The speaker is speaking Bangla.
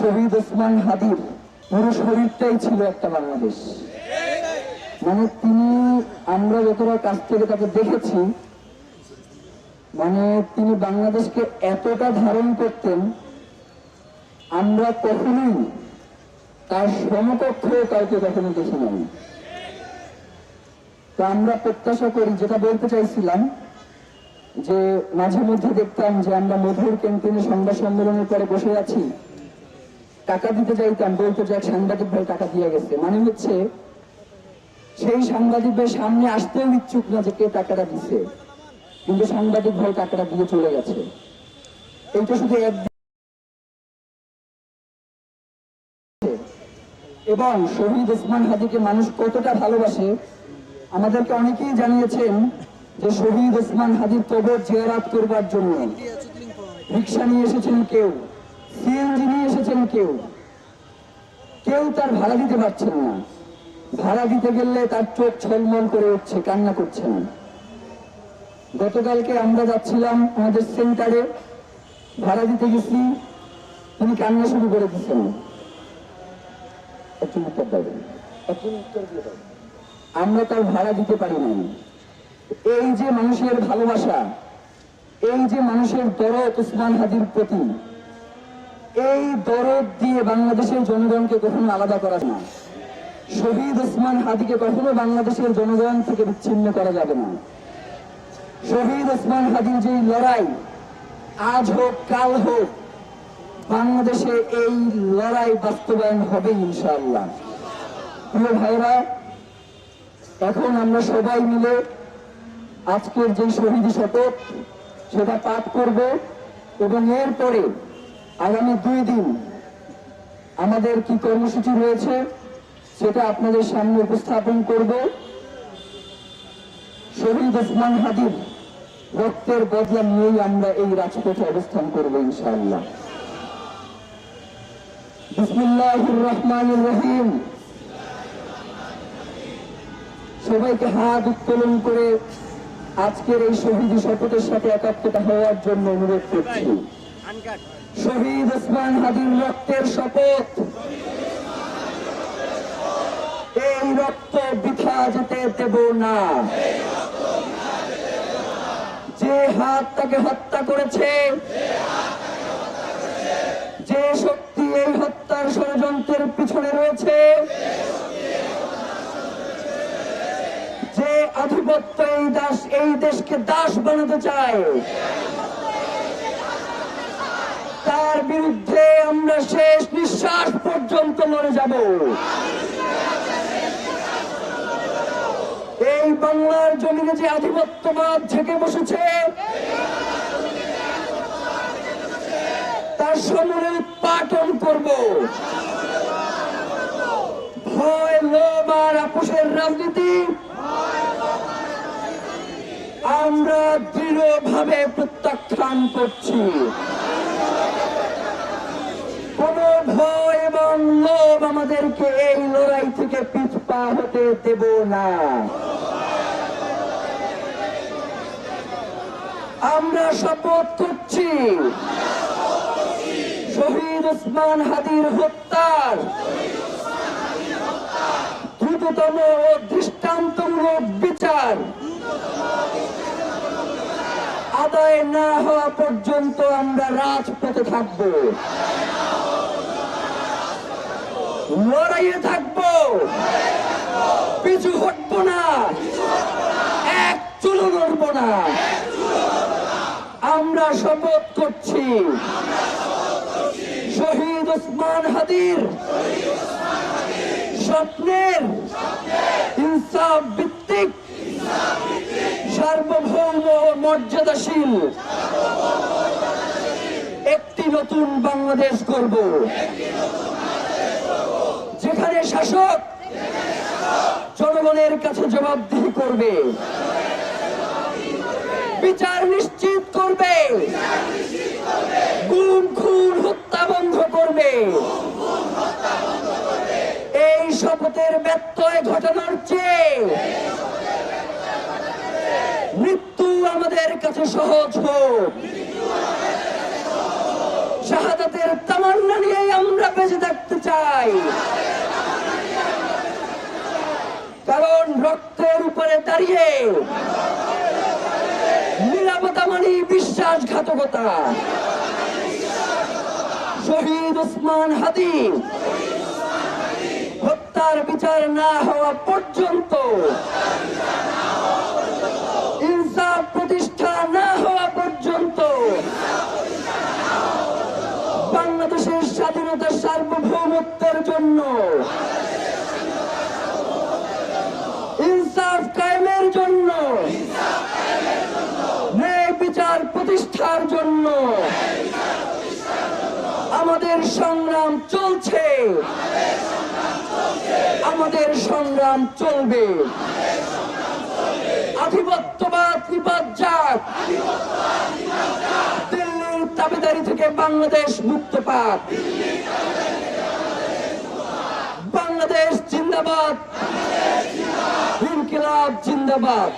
শহীদ ওসমান হাদির পুরো শরীরটাই ছিল একটা বাংলাদেশ। মানে আমরা যতটা কাছ থেকে তাকে দেখেছি, মানে তিনি বাংলাদেশকে এতটা ধারণ করতেন, আমরা কখনোই তার সমকক্ষ কাউকে কখনো দেখি নাই। তো আমরা প্রত্যাশা করি, যেটা বলতে চাইছিলাম, যে মাঝে মধ্যে দেখতাম যে আমরা মধুর ক্যান্টিনে সংবাদ সম্মেলনের পরে বসে আছি, টাকা দিতে চাইতাম, বলতো যে এক সাংবাদিক ভাই টাকা দিয়ে গেছে। মানে হচ্ছে সেই সাংবাদিক ভাই সামনে আসতেও ইচ্ছুক না যে কে টাকাটা দিছে, কিন্তু সাংবাদিক ভাই টাকাটা দিয়ে চলে গেছে। এইটা শুধু একদিন। এবং শহীদ ওসমান হাদিকে মানুষ কতটা ভালোবাসে আমাদেরকে অনেকেই জানিয়েছেন যে শহীদ ওসমান হাদির কবর জিয়ারত করবার জন্য রিক্সা নিয়ে এসেছেন, কেউ সিএনজি নিয়ে এসেছেন, কেউ তার ভাড়া দিতে পারছেন না। ভাড়া দিতে গেলে তার চোখ ছলমল করে উঠছে, কান্না করছেন। গতকালকে আমরা যাচ্ছিলাম আমাদের সেন্টারে, ভাড়া দিতে গেছি, তিনি কান্না শুরু করে দিচ্ছেন। আমরা তার ভাড়া দিতে পারি নাই। এই যে মানুষের ভালোবাসা, এই যে মানুষের দরদ ওসমান হাদির প্রতি, এই দরদ দিয়ে বাংলাদেশের জনগণকে কখনো আলাদা করা যায় না। শহীদ ওসমান হাদিকে কখনো বাংলাদেশের জনগণ থেকে বিচ্ছিন্ন করা যাবে না। শহীদ ওসমান হাদির যে লড়াই, আজ হোক কাল হোক, বাংলাদেশে এই লড়াই বাস্তবায়ন হবে ইনশাআল্লাহ। প্রিয় ভাইরা, এখন আমরা সবাই মিলে আজকের যে শহীদ শপথ সেটা পাঠ করব, এবং এরপরে আগামী 2 দিন আমাদের কি কর্মসূচি রয়েছে সেটা আপনাদের সামনে উপস্থাপন করব। শহীদ ওসমান হাদির রক্তের বদলা নিয়েই আমরা এই রাজপথে অবস্থান করব ইনশাআল্লাহ। বিসমিল্লাহির রহমানির রহিম। সবাইকে হাত উত্তোলন করে আজকের এই শহীদ শপথের সাথে একাত্মতা হওয়ার জন্য অনুরোধ করছি। শহীদ ওসমান হাদির রক্তের শপথ, এই রক্ত বৃথা যেতে দেব না। যে হাত তাকে হত্যা করেছে, যে শক্তি এই হত্যার ষড়যন্ত্রের পিছনে রয়েছে, যে আধিপত্য এই দেশকে দাস বানাতে চায়, তার বিরুদ্ধে আমরা শেষ নিঃশ্বাস পর্যন্ত লড়ে যাব। এই বাংলার জমিনে যে আধিপত্যবাদ ঝেঁকে বসেছে, তার সমূলে উৎপাটন করব। ভয়, লোভ আর আপোষের রাজনীতি আমরা দৃঢ়ভাবে প্রত্যাখ্যান করছি। কোন ভয় এবং লোভ আমাদেরকে এই লড়াই থেকে পিছপা হতে দেব না। আমরা শপথ করছি শহীদ ওসমান হাদির হত্যার দ্রুততম ও দৃষ্টান্তমূলক বিচার আদায় না হওয়া পর্যন্ত আমরা রাজপথে থাকব, লড়াইয়ে থাকব, পিছু হটব না, এক চুলো নড়ব না। আমরা শপথ করছি শহীদ ওসমান হাদির স্বপ্নের ইনসাফ ভিত্তিক সার্বভৌম ও মর্যাদাশীল একটি নতুন বাংলাদেশ করব, যেখানে শাসক জনগণের কাছে জবাবদিহি করবে, বিচার নিশ্চিত করবে, গুম খুন হত্যা বন্ধ করবে। এই শপথের ব্যত্যয় ঘটানোর চেয়ে মৃত্যু আমাদের কাছে সহজ হোক। শাহাদাতের তামান্না নিয়ে আমরা বেঁচে থাকতে চাই, কারণ রক্তের উপরে দাঁড়িয়ে নিরাপত্তা মানে বিশ্বাসঘাতকতা। শহীদ ওসমান হাদি হত্যার বিচার না হওয়া পর্যন্ত, ইনসাফ প্রতিষ্ঠা না হওয়া পর্যন্ত বাংলাদেশের স্বাধীনতা সার্বভৌমত্বের জন্য, ইনসাফ কায়েমের জন্য, ন্যায় বিচার প্রতিষ্ঠার জন্য আমাদের সংগ্রাম চলছে, আমাদের সংগ্রাম চলবে। আধিপত্যবাদ নিপাত যাক, দিল্লির তাবেদারি থেকে বাংলাদেশ মুক্ত পাক। বাংলাদেশ জিন্দাবাদ, ইনকিলাব জিন্দাবাদ।